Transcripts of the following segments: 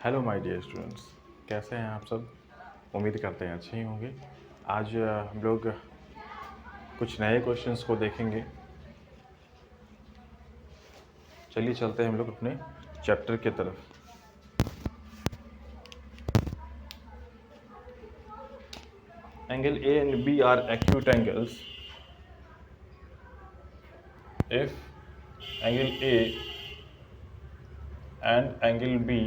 Hello my dear students, कैसे हैं आप सब। उम्मीद करते हैं अच्छे ही होंगे। आज हम लोग कुछ नए क्वेश्चंस को देखेंगे। चलिए चलते हैं हम लोग अपने चैप्टर की तरफ। Angle A and B are acute angles if angle A and angle B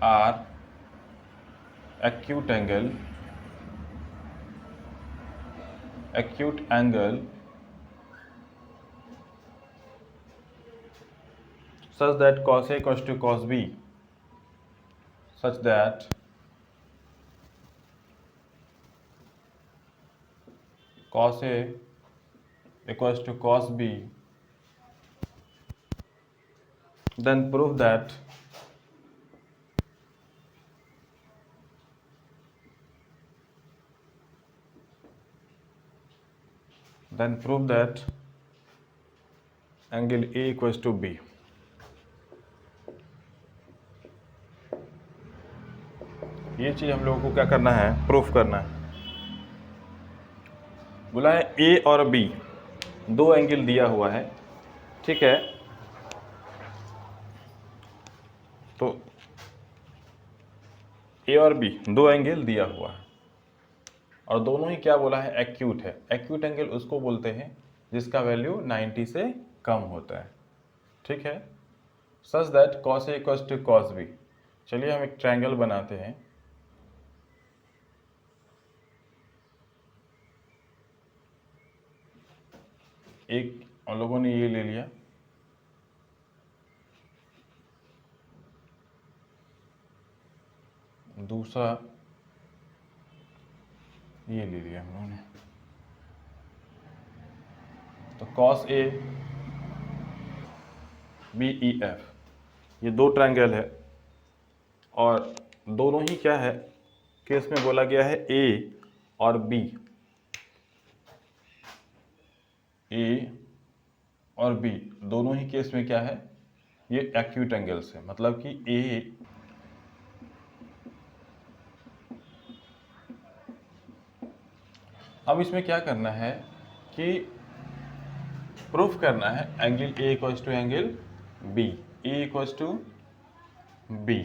are acute angle such that cos A equals to cos B, such that cos A equals to cos B, then prove that angle A equals to B. ये चीज़ हम लोगों को क्या करना है, proof करना है। बोला है ए और बी दो एंगल दिया हुआ है, ठीक है। तो ए और बी दो एंगल दिया हुआ है और दोनों ही क्या बोला है, एक्यूट है। एक्यूट एंगल उसको बोलते हैं जिसका वैल्यू 90 से कम होता है, ठीक है। Such that cos A equals to cos B। चलिए हम एक ट्रायंगल बनाते हैं। एक हम लोगों ने ये ले लिया, दूसरा ये ले लिया हम लोगों ने। तो cos A B E F ये दो ट्रायंगल है और दोनों ही क्या है कि इसमें बोला गया है A और B, A और B दोनों ही केस में क्या है, ये एक्यूट एंगल्स है। मतलब कि A अब इसमें क्या करना है कि प्रूफ करना है angle A equals to angle B, A equals to B।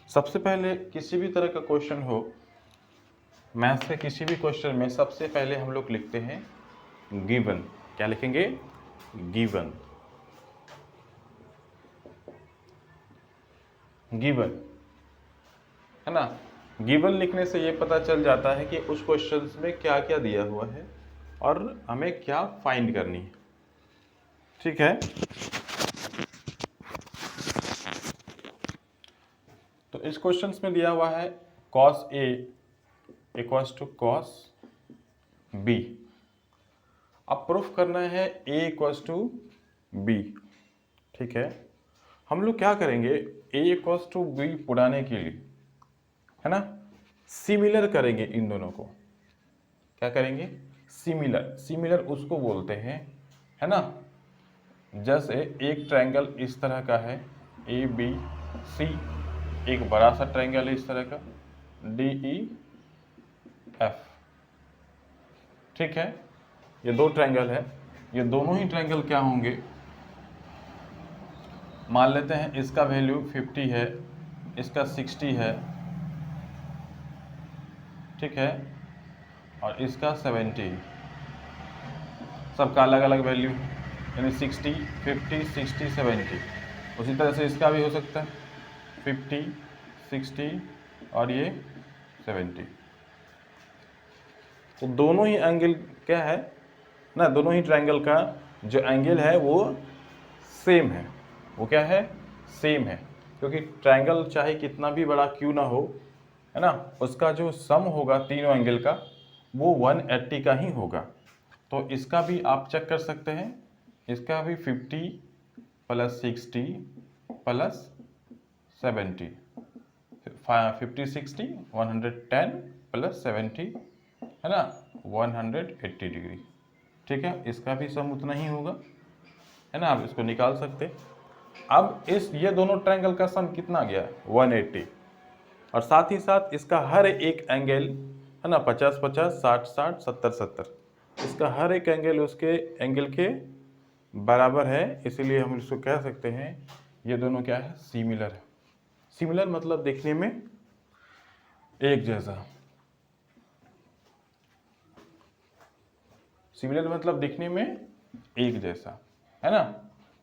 सबसे पहले किसी भी तरह का क्वेश्चन हो, मैथ्स के किसी भी क्वेश्चन में सबसे पहले हम लोग लिखते हैं गिवन। क्या लिखेंगे, गिवन। गिवन है ना। गिवन लिखने से ये पता चल जाता है कि उस क्वेश्चन में क्या क्या दिया हुआ है और हमें क्या फाइंड करनी है, ठीक है। तो इस क्वेश्चन में दिया हुआ है cos A equals to cos B। अब प्रूफ करना है A इक्वल्स टू B, ठीक है। हम लोग क्या करेंगे, A इक्वल्स टू B उड़ाने के लिए, है ना, सिमिलर करेंगे इन दोनों को। क्या करेंगे, सिमिलर। सिमिलर उसको बोलते हैं, है ना, जैसे एक ट्रायंगल इस तरह का है ए बी सी, एक बड़ा सा ट्रायंगल है इस तरह का डी ई एफ, ठीक है। ये दो ट्रायंगल है, ये दोनों ही ट्रायंगल क्या होंगे, मान लेते हैं इसका वैल्यू 50 है, इसका 60 है, ठीक है, और इसका 70, सबका अलग अलग वैल्यू, यानी 60 50 60 70। उसी तरह से इसका भी हो सकता है 50 60 और ये 70। तो दोनों ही एंगल क्या है ना, दोनों ही ट्रायंगल का जो एंगल है वो सेम है। वो क्या है, सेम है, क्योंकि ट्रायंगल चाहे कितना भी बड़ा क्यों ना हो, है ना, उसका जो सम होगा तीनों एंगल का वो 180 का ही होगा। तो इसका भी आप चेक कर सकते हैं, इसका भी 50 प्लस 60 प्लस 70, 50 60 110 प्लस 70, है ना, 180 डिग्री, ठीक है। इसका भी सम उतना ही होगा। है ना, आप इसको निकाल सकते। अब ये दोनों ट्रायंगल का सम कितना गया 180, और साथ ही साथ इसका हर एक एंगल है ना 50 50 60 60 70 70, इसका हर एक एंगल उसके एंगल के बराबर है, इसीलिए हम इसको कह सकते हैं ये दोनों क्या है, सिमिलर है। सिमिलर मतलब देखने में एक जैसा, सिमिलर मतलब दिखने में एक जैसा, है ना।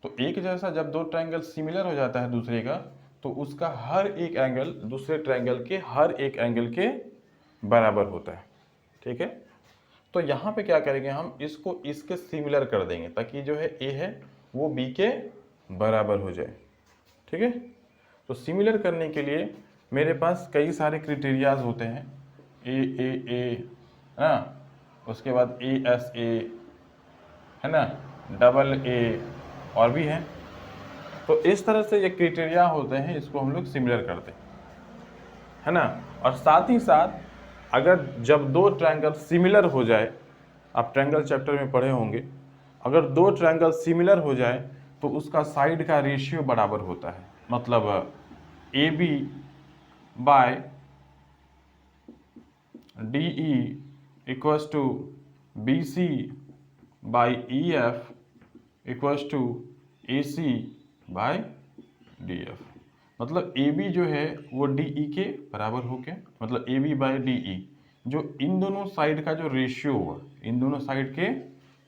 तो एक जैसा जब दो ट्रायंगल सिमिलर हो जाता है दूसरे का, तो उसका हर एक एंगल दूसरे ट्रायंगल के हर एक एंगल के बराबर होता है, ठीक है। तो यहाँ पे क्या करेंगे, हम इसको इसके सिमिलर कर देंगे ताकि जो है ए है वो बी के बराबर हो जाए, ठीक है। तो सिमिलर करने के लिए मेरे पास कई सारे क्राइटेरियाज होते हैं, ए है ना, उसके बाद ए एस ए, है ना, डबल ए, और भी हैं। तो इस तरह से ये क्राइटेरिया होते हैं, इसको हम लोग सिमिलर करते हैं, है ना। और साथ ही साथ अगर जब दो ट्रायंगल सिमिलर हो जाए, आप ट्रायंगल चैप्टर में पढ़े होंगे, अगर दो ट्रायंगल सिमिलर हो जाए तो उसका साइड का रेशियो बराबर होता है। मतलब A B by D E equals to B C by E F equals to A C by D F. मतलब ए बी जो है वो डी ई के बराबर हो गया, मतलब A B by D E, जो इन दोनों साइड का जो रेशियो हुआ, इन दोनों साइड के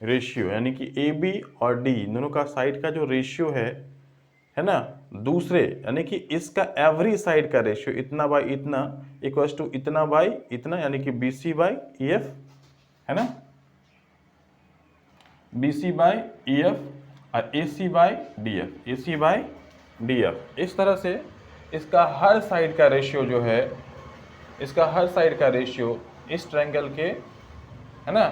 रेशियो, यानी कि ए बी और डी इन दोनों का साइड का जो रेशियो है ना, दूसरे यानी कि इसका एवरी साइड का रेशियो इतना बाई इतना इक्वल्स टू इतना बाई इतना, यानी कि B C by E F, है ना, B C by E F और A C by D F, A C by D F. इस तरह से इसका हर साइड का रेशियो जो है, इसका हर साइड का रेशियो इस ट्रायंगल के, है ना,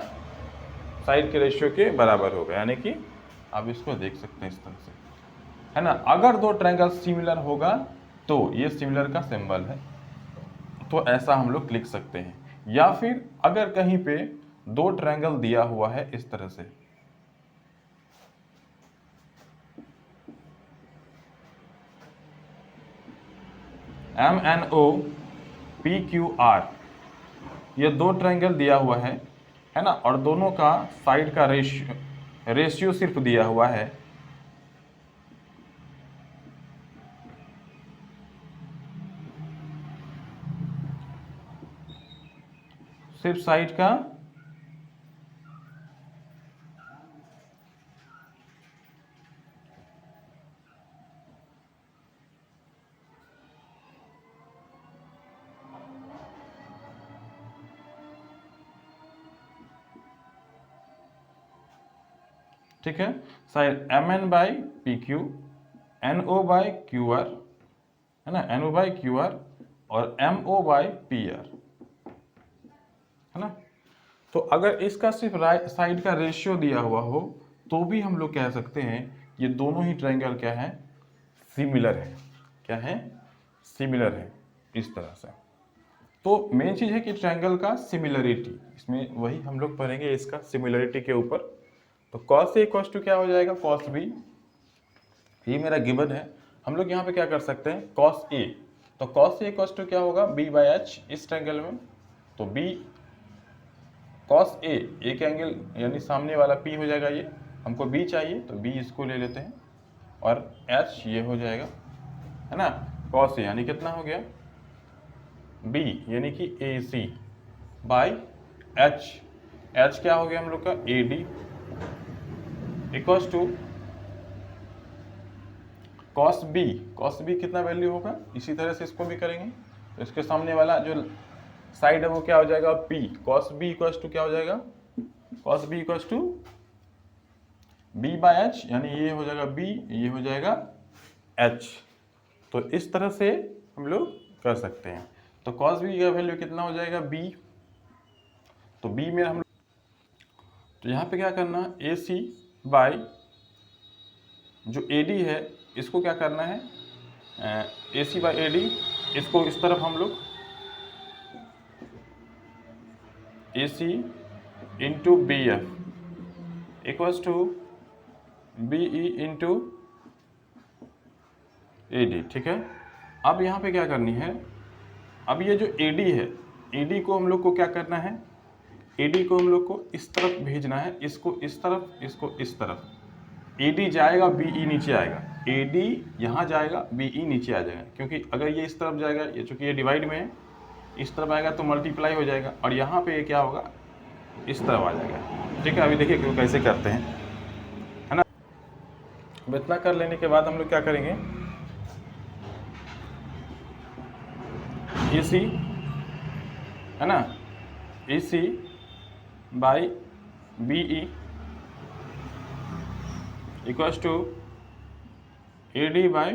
साइड के रेशियो के बराबर होगा, यानी कि आप इसको देख सकते हैं इस तरह से, है ना। अगर दो ट्रायंगल सिमिलर होगा तो ये सिमिलर का सिंबल है, तो ऐसा हम लोग लिख सकते हैं। या फिर अगर कहीं पे दो ट्रायंगल दिया हुआ है इस तरह से, M N O P Q R, ये दो ट्रायंगल दिया हुआ है ना, और दोनों का साइड का रेशियो सिर्फ दिया हुआ है, सिर्फ साइड का ठीक है, side M N by P Q, N O by Q R, है ना, N O by Q R और M O by P R, है ना। तो अगर इसका सिर्फ राइट साइड का रेशियो दिया हुआ हो तो भी हम लोग कह सकते हैं ये दोनों ही ट्रायंगल क्या है, सिमिलर है। क्या है, सिमिलर है, इस तरह से। तो मेन चीज है कि ट्रायंगल का सिमिलरिटी, इसमें वही हम लोग पढ़ेंगे इसका सिमिलरिटी के ऊपर। तो cos A इक्वल्स टू क्या हो जाएगा, cos B, ये मेरा गिवन है। हम लोग यहाँ पे क्या कर सकते हैं, cos A, तो cos A इक्वल्स टू क्या होगा, B बाई H इस ट्रायंगल में, तो B cos A एक एंगल यानी सामने वाला P हो जाएगा, ये हमको B चाहिए तो B इसको ले लेते हैं, और H ये हो जाएगा, है ना। cos A यानी कितना हो गया, B यानी कि AC बाई H, H क्या हो गया हम लोग का, AD equals to cos B कितना वैल्यू होगा, इसी तरह से इसको भी करेंगे। तो इसके सामने वाला जो साइड है वो क्या हो जाएगा, P, cos B equals to क्या हो जाएगा, cos B equals to B by H, यानी ये हो जाएगा B, ये हो जाएगा H। तो इस तरह से हम लोग कर सकते हैं। तो cos B का वैल्यू कितना हो जाएगा, B, तो B में हम, तो यहाँ पे क्या करना है, AC बाई जो AD है इसको क्या करना है, AC बाई AD, इसको इस तरफ हम लोग AC into BF equals to B E into A D, ठीक है। अब यहाँ पे क्या करनी है, अब ये जो ए डी है, ए डी को हम लोग को क्या करना है, ए डी को हम लोग को इस तरफ भेजना है, इसको इस तरफ, इसको इस तरफ। ए डी जाएगा, बी ई नीचे आएगा, ए डी यहाँ जाएगा, बी ई नीचे आ जाएगा, क्योंकि अगर ये इस तरफ जाएगा, ये चूँकि ये डिवाइड में है, इस तरफ आएगा तो मल्टीप्लाई हो जाएगा, और यहाँ पे ये क्या होगा, इस तरफ आ जाएगा, ठीक है। अभी देखिए क्यों कैसे करते हैं, है ना। अब इतना कर लेने के बाद हम लोग क्या करेंगे, ए सी, है ना, A C by B E equals to A D by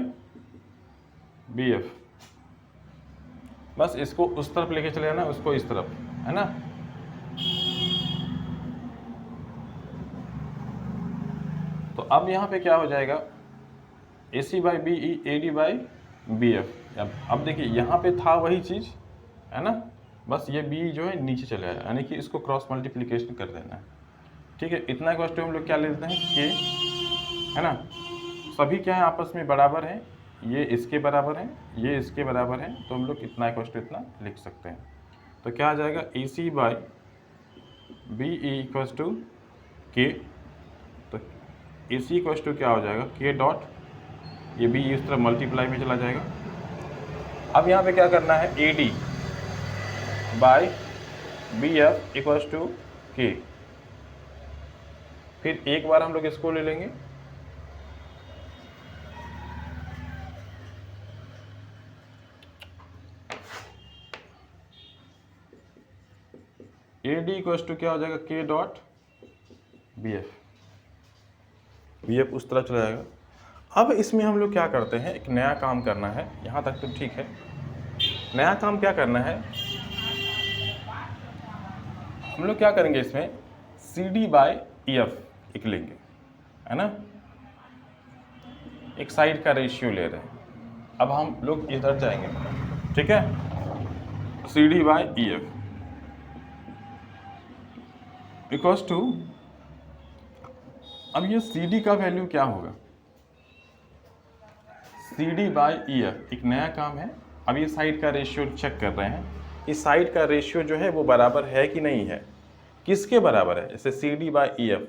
B F. बस इसको उस तरफ लेके चले जाना, उसको इस तरफ, है ना। तो अब यहाँ पे क्या हो जाएगा, A C by B E, A D by B F. अब देखिए यहाँ पे था वही चीज़, है ना, बस ये बी जो है नीचे चले आया, यानी कि इसको क्रॉस मल्टीप्लिकेशन कर देना है, ठीक है। इतना क्वेश्चन हम लोग क्या ले लेते हैं, के, है ना, सभी क्या है आपस में बराबर हैं, ये इसके बराबर है, ये इसके बराबर है, तो हम लोग इतना क्वेश्चन इतना लिख सकते हैं। तो क्या आ जाएगा, A C by B E equals to K, तो ए सी इक्वल्स टू क्या हो जाएगा, के डॉट, ये बी इस तरह मल्टीप्लाई में चला जाएगा। अब यहाँ पे क्या करना है, A D by B F equals to K, फिर एक बार हम लोग इसको ले लेंगे, ए डी इक्वल्स टू क्या हो जाएगा, K dot B F, B F उस तरह चला जाएगा। अब इसमें हम लोग क्या करते हैं, एक नया काम करना है, यहाँ तक तो ठीक है। नया काम क्या करना है, हम लोग क्या करेंगे, इसमें C D by E F एक लेंगे, है ना, एक साइड का रेशियो ले रहे हैं। अब हम लोग इधर जाएंगे, ठीक है, C D by E F equals to, अब ये सी डी का वैल्यू क्या होगा, C D by E F, एक नया काम है। अब ये साइड का रेशियो चेक कर रहे हैं, इस साइड का रेशियो जो है वो बराबर है कि नहीं है, किसके बराबर है, जैसे C D by E F,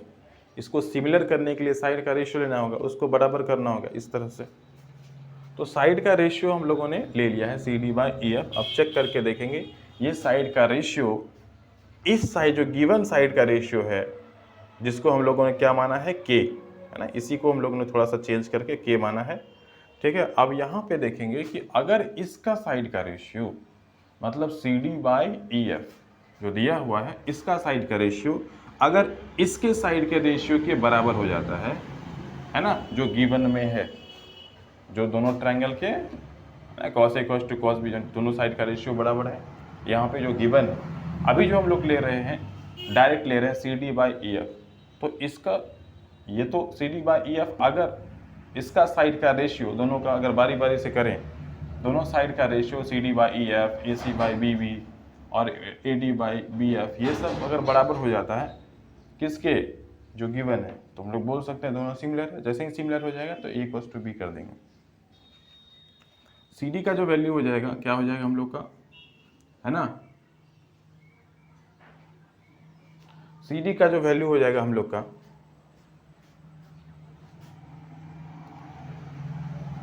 इसको सिमिलर करने के लिए साइड का रेशियो लेना होगा, उसको बराबर करना होगा इस तरह से। तो साइड का रेशियो हम लोगों ने ले लिया है, C D by E F. अब चेक करके देखेंगे, ये साइड का रेशियो, इस साइड जो गिवन साइड का रेशियो है, जिसको हम लोगों ने क्या माना है, के, है ना, इसी को हम लोगों ने थोड़ा सा चेंज करके के माना है, ठीक है। अब यहाँ पे देखेंगे कि अगर इसका साइड का रेशियो, मतलब C D by E F जो दिया हुआ है, इसका साइड का रेशियो अगर इसके साइड के रेशियो के बराबर हो जाता है ना, जो गिवन में है, जो दोनों ट्रायंगल के cos A cos two cos B, दोनों साइड का रेशियो बराबर है, यहाँ पे जो गिवन है, अभी जो हम लोग ले रहे हैं, डायरेक्ट ले रहे हैं C D by E F, तो इसका, ये तो C D by E F, अगर इसका साइड का रेशियो दोनों का अगर बारी बारी से करें, दोनों साइड का ratio C D by E F, A C by B B और A D by B F, ये सब अगर बराबर हो जाता है किसके, जो गिवन है, तो हम लोग बोल सकते हैं दोनों सिमिलर है। जैसे ही सिमिलर हो जाएगा तो ए इक्वल्स टू बी कर देंगे। सी डी का जो वैल्यू हो जाएगा, क्या हो जाएगा हम लोग का, है ना, सी डी का जो वैल्यू हो जाएगा हम लोग का,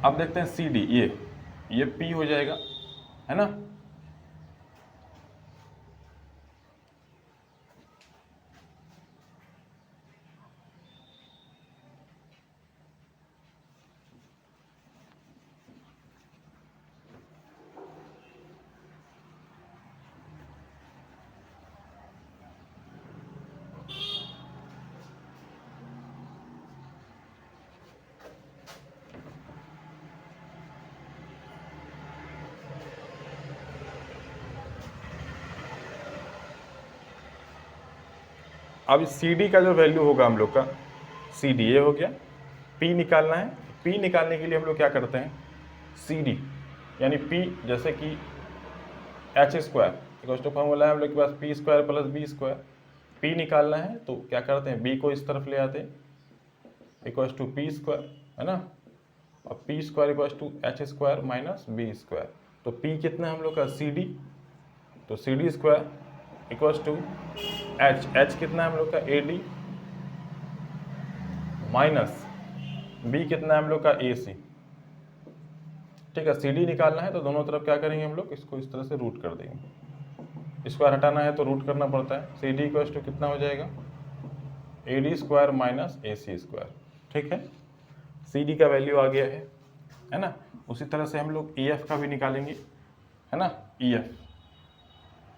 अब देखते हैं सी डी, ये पी हो जाएगा, है ना, अब सी डी का जो वैल्यू होगा हम लोग का, सी डी ये हो गया, पी निकालना है। पी निकालने के लिए हम लोग क्या करते हैं, सी डी यानी पी, जैसे कि H square equal to formula है हम लोग के पास, P square plus B square. P निकालना है तो क्या करते हैं, बी को इस तरफ ले आते हैं, इक्वल्स टू पी स्क्वायर, है ना, और P square equals to H square minus B square. तो पी कितना है हम लोग का, सी डी, तो C D square equals to H कितना है हम लोग का, ए डी, माइनस बी कितना है हम लोग का, ए सी। ठीक है, सी डी निकालना है तो दोनों तरफ क्या करेंगे हम लोग, इसको इस तरह से रूट कर देंगे। स्क्वायर हटाना है तो रूट करना पड़ता है। सी डी इक्वल्स टू कितना हो जाएगा, A D square minus A C square. ठीक है, सी डी का वैल्यू आ गया है ना। उसी तरह से हम लोग ई एफ का भी निकालेंगे, है ना, ई एफ,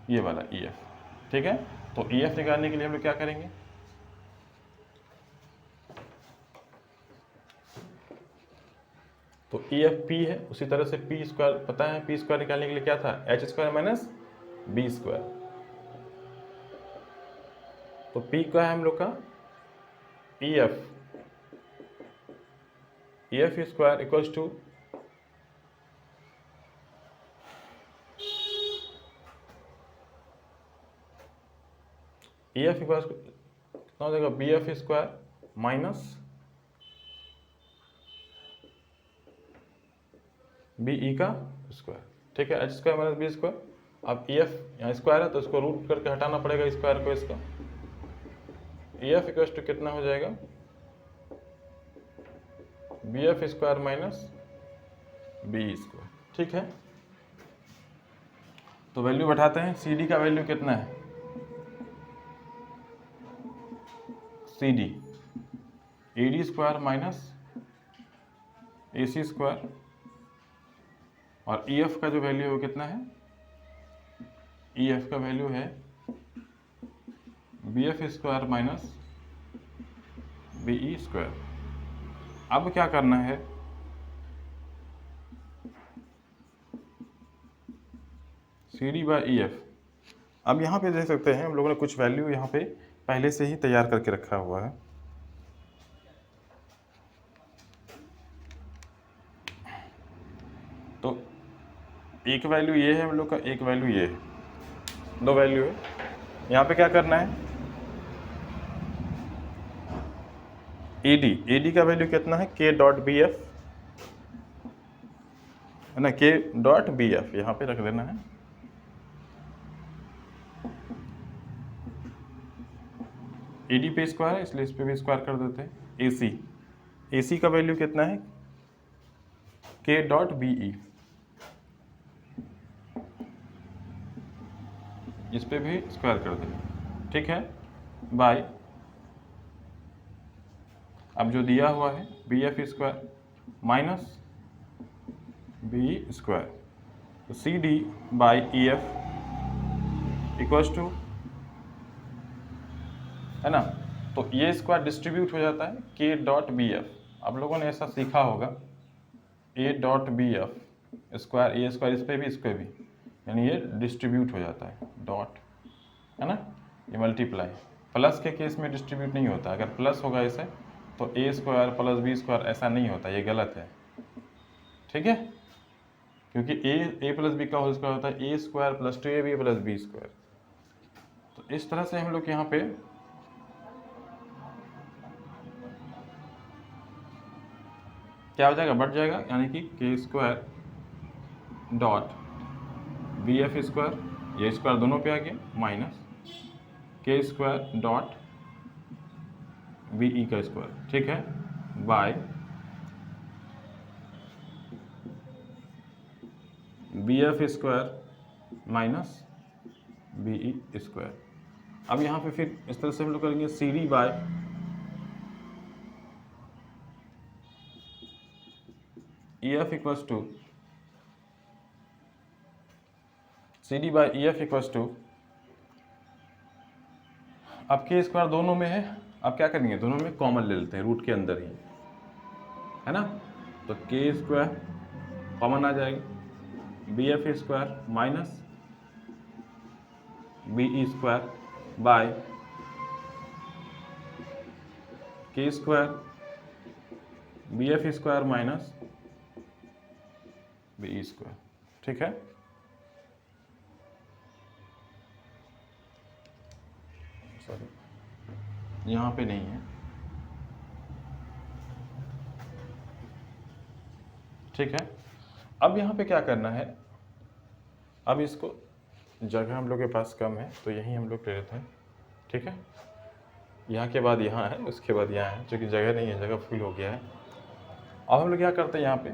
ये वाला ई एफ। ठीक है, तो ई एफ निकालने के लिए हम लोग क्या करेंगे, तो ई एफ पी है, उसी तरह से पी स्क्वायर पता है, पी स्क्वायर निकालने के लिए क्या था, H square minus B square. तो पी क्या है हम लोग का, E F square equals to E F equals कितना हो जाएगा, B F square minus B E का स्क्वायर। ठीक है, H square minus B square. अब ई एफ यहाँ स्क्वायर है तो इसको रूट करके हटाना पड़ेगा स्क्वायर को इसका। ई एफ इक्वल्स टू कितना हो जाएगा, B F square minus B square. ठीक है, तो वैल्यू बैठाते हैं। सी डी का वैल्यू कितना है, C D A D square minus A C square, और ई एफ का जो वैल्यू है वो कितना है, ई एफ का वैल्यू है B F square minus B E square. अब क्या करना है, C D by E F. अब यहाँ पे देख सकते हैं हम लोगों ने कुछ वैल्यू यहाँ पे पहले से ही तैयार करके रखा हुआ है। तो एक वैल्यू ये है हम लोग का, एक वैल्यू ये है, दो वैल्यू है। यहाँ पे क्या करना है, ए डी का वैल्यू कितना है, के डॉट बी एफ, है ना, के डॉट बी एफ यहाँ पे रख देना है। ए डी पे स्क्वायर है इसलिए इस पे भी स्क्वायर कर देते हैं। ए सी का वैल्यू कितना है, के डॉट बी ई, इस पे भी स्क्वायर कर देंगे। ठीक है, बाय, अब जो दिया हुआ है B F square minus B square, तो C D by E F equals to, है ना, तो ये स्क्वायर डिस्ट्रीब्यूट हो जाता है के डॉट बी एफ। आप लोगों ने ऐसा सीखा होगा, A dot B F square, A square इस पे भी, इस पे भी, यानी ये डिस्ट्रीब्यूट हो जाता है, डॉट, है ना, ये मल्टीप्लाई। प्लस के केस में डिस्ट्रीब्यूट नहीं होता, अगर प्लस होगा ऐसे तो A square plus B square ऐसा नहीं होता, ये गलत है। ठीक है, क्योंकि ए प्लस बी का होल स्क्वायर होता है A square plus two A B plus B square. तो इस तरह से हम लोग यहाँ पे क्या हो जाएगा, बढ़ जाएगा, यानी कि K square dot B F square, ये स्क्वायर दोनों पे आ गया, माइनस के स्क्वायर डॉट बी ई का स्क्वायर। ठीक है, by B F square minus B E square. अब यहाँ पे फिर इस तरह से हम लोग करेंगे, C D by E F equals to, C D by E F equals to, अब के स्क्वायर दोनों में है, अब क्या करेंगे, दोनों में कॉमन ले लेते हैं रूट के अंदर ही, है ना, तो के स्क्वायर कॉमन आ जाएगा, B F square minus B E square by K square B F square minus B E square. ठीक है, सॉरी यहाँ पे नहीं है, ठीक है। अब यहाँ पे क्या करना है, अब इसको जगह हम लोग के पास कम है तो यहीं हम लोग ले लेते हैं, ठीक है। यहाँ के बाद यहाँ है, उसके बाद यहाँ है, क्योंकि जगह नहीं है, जगह फुल हो गया है। अब हम लोग क्या करते हैं यहाँ पे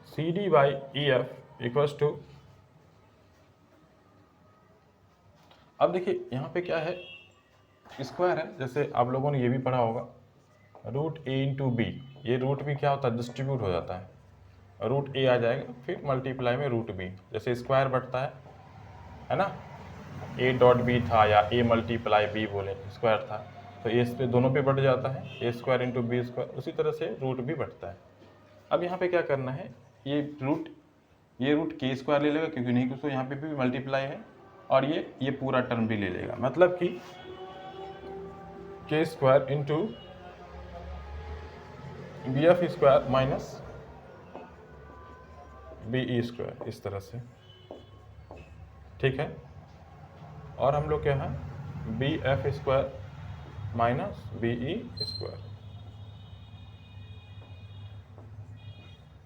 C D by E F equals to, अब देखिए यहाँ पे क्या है, स्क्वायर है, जैसे आप लोगों ने ये भी पढ़ा होगा रूट ए इंटू बी, ये रूट भी क्या होता है, डिस्ट्रीब्यूट हो जाता है, रूट ए आ जाएगा फिर मल्टीप्लाई में रूट बी, जैसे स्क्वायर बढ़ता है ना, ए डॉट बी था या ए मल्टीप्लाई बी बोले, स्क्वायर था तो ए पे दोनों पे बढ़ जाता है, A square into B square, उसी तरह से रूट भी बढ़ता है। अब यहाँ पे क्या करना है, ये रूट के स्क्वायर ले लेगा क्योंकि नहीं कुछ तो यहाँ पे भी मल्टीप्लाई है, और ये पूरा टर्म भी ले लेगा, मतलब कि K square into B F square minus B E square, इस तरह से, ठीक है। और हम लोग क्या है B F square minus B E square,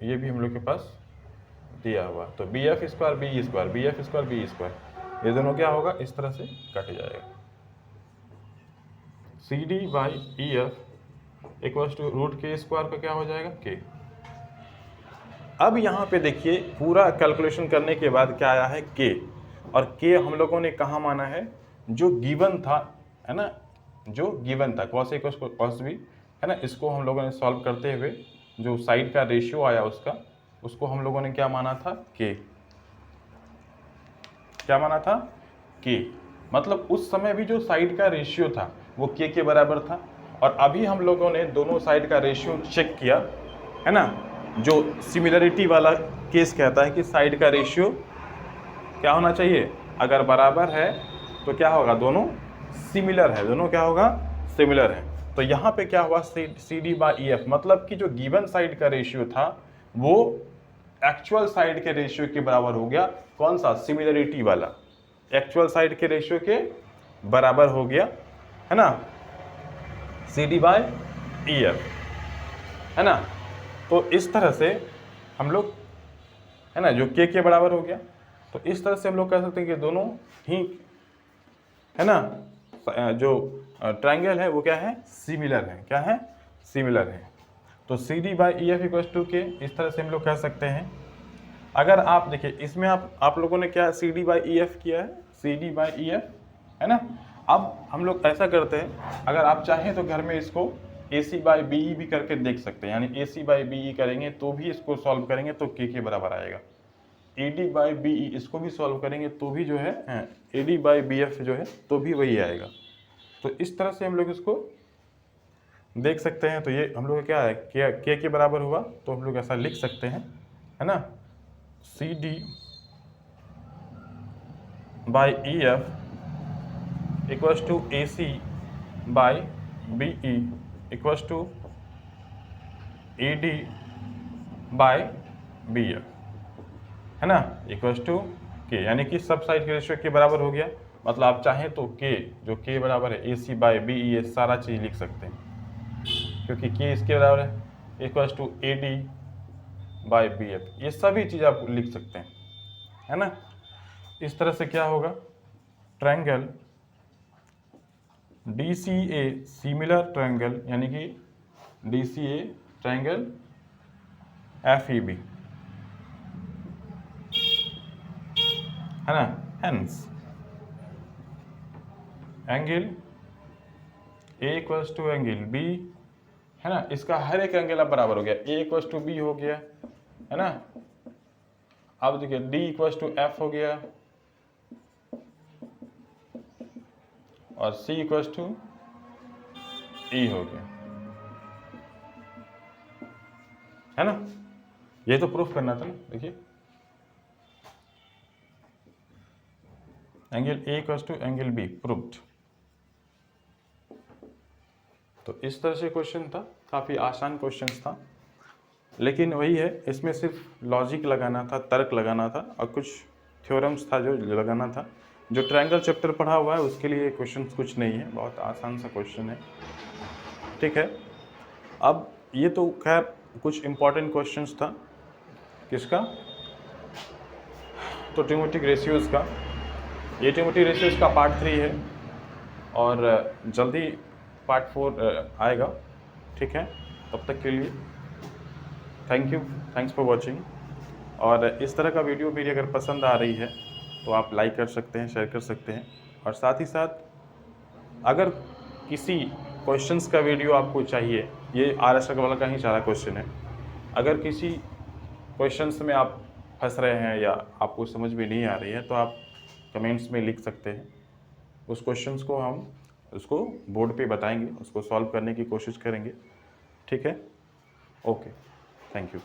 ये भी हम लोग के पास दिया हुआ, तो B F square B E square, B F square B E square, ये दोनों क्या होगा, इस तरह से कट जाएगा। C D by E F equals to root K square का क्या हो जाएगा, के। अब यहाँ पे देखिए पूरा कैलकुलेशन करने के बाद क्या आया है, के, और के हम लोगों ने कहाँ माना है, जो गिवन था, है ना, जो गिवन था कॉस ए कॉस बी, है ना, इसको हम लोगों ने सॉल्व करते हुए जो साइड का रेशियो आया उसको हम लोगों ने क्या माना था, के, क्या माना था, के, मतलब उस समय भी जो साइड का रेशियो था वो के बराबर था, और अभी हम लोगों ने दोनों साइड का रेशियो चेक किया, है ना, जो सिमिलरिटी वाला केस कहता है कि साइड का रेशियो क्या होना चाहिए, अगर बराबर है तो क्या होगा, दोनों सिमिलर है, दोनों क्या होगा, सिमिलर है। तो यहाँ पे क्या हुआ, C D by E F, मतलब कि जो गिवन साइड का रेशियो था वो एक्चुअल साइड के रेशियो के बराबर हो गया, कौन सा, सिमिलरिटी वाला, एक्चुअल साइड के रेशियो के बराबर हो गया, है ना, C D by E F, है ना। तो इस तरह से हम लोग, है ना, जो के बराबर हो गया, तो इस तरह से हम लोग कह सकते हैं कि दोनों ही, है ना, जो ट्रायंगल है वो क्या है, सिमिलर है, क्या है, सिमिलर है। तो C D by E F equals to K, इस तरह से हम लोग कह सकते हैं। अगर आप देखिए इसमें आप लोगों ने क्या C D by E F किया है, C D by E F, है ना। अब हम लोग ऐसा करते हैं, अगर आप चाहें तो घर में इसको ए सी बाई बी ई भी करके देख सकते हैं, यानी ए सी बाई बी ई करेंगे तो भी इसको सॉल्व करेंगे तो के बराबर आएगा, A D by B E इसको भी सॉल्व करेंगे तो भी जो है A D by B F जो है तो भी वही आएगा। तो इस तरह से हम लोग इसको देख सकते हैं। तो ये हम लोग क्या है, के बराबर हुआ तो हम लोग ऐसा लिख सकते हैं, है ना, C D by E F equals to A C by B E equals to A D by B F, है ना, इक्वल्स टू के, यानी कि सब साइड के रेशियो के बराबर हो गया। मतलब आप चाहें तो के, जो के बराबर है ए सी बाई बी ई, ये सारा चीज़ लिख सकते हैं क्योंकि के इसके बराबर है, equals to A D by B F, ये सभी चीज़ आप लिख सकते हैं, है ना। इस तरह से क्या होगा, triangle D C A similar triangle, यानी कि D C A triangle F E B, है ना, hence angle A equals to angle B, है ना, इसका हर एक एंगल अब बराबर हो गया, ए इक्वल्स टू बी हो गया, है ना। अब देखिए डी इक्वल्स टू एफ हो गया और सी इक्वल्स टू ई हो गया, है ना। ये तो प्रूफ करना था ना, देखिए angle A equals to angle B proved. तो इस तरह से क्वेश्चन था, काफ़ी आसान क्वेश्चन था, लेकिन वही है, इसमें सिर्फ लॉजिक लगाना था, तर्क लगाना था और कुछ थ्योरम्स था जो लगाना था। जो ट्रायंगल चैप्टर पढ़ा हुआ है उसके लिए क्वेश्चन कुछ नहीं है, बहुत आसान सा क्वेश्चन है, ठीक है। अब ये तो खैर कुछ इम्पॉर्टेंट क्वेश्चंस था। किसका? तो ट्रिमेटिक रेशियोज़ का। ये ट्रिमेटिक रेशियोज़ का पार्ट 3 है और जल्दी पार्ट 4 आएगा। ठीक है, तब तक के लिए thank you, thanks for watching. और इस तरह का वीडियो मेरी अगर पसंद आ रही है तो आप लाइक कर सकते हैं, शेयर कर सकते हैं। और साथ ही साथ अगर किसी क्वेश्चंस का वीडियो आपको चाहिए, ये RS वाला का ही सारा क्वेश्चन है, अगर किसी क्वेश्चंस में आप फंस रहे हैं या आपको समझ में नहीं आ रही है तो आप कमेंट्स में लिख सकते हैं। उस क्वेश्चंस को हम उसको बोर्ड पे बताएंगे, उसको सॉल्व करने की कोशिश करेंगे। ठीक है, ओके, थैंक यू।